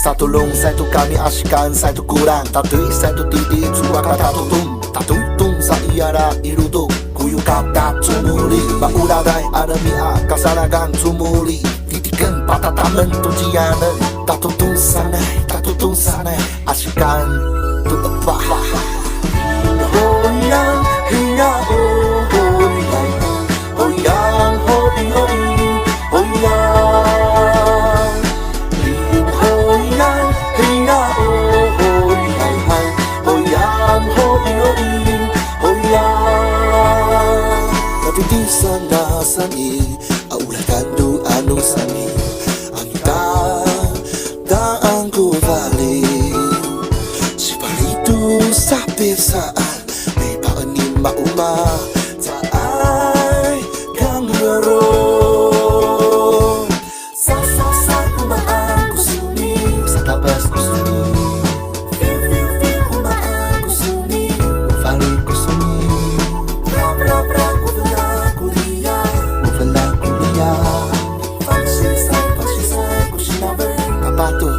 Satu long, satu kami asyikkan, satu kurang. Tatui, satu titik, jua kata tutung. Tatutung sa iara irudo, kuyu kata tumuli. Mauladai arami kasaragan tumuli. Titikan patataman tujianan. Tatutung sanai, asyikkan tu apa. Oh yang, hiya oh, oh yang, oh yang, hoi hoi, oh yang. Oh yang, hiya oh, oh yang, oh yang, hoi hoi, oh yang. Tapi di sana sani, aulah kandu anu sani, anta ang ku vali. Si palito sa pesaan, may paani mauma, sa ay kang laro. Sa kumaan ko suni, sa tabas ko suni, feel kumaan ko suni, vali ko suni. Bra, wala kuliah, fancy sa ko sinaber, kapato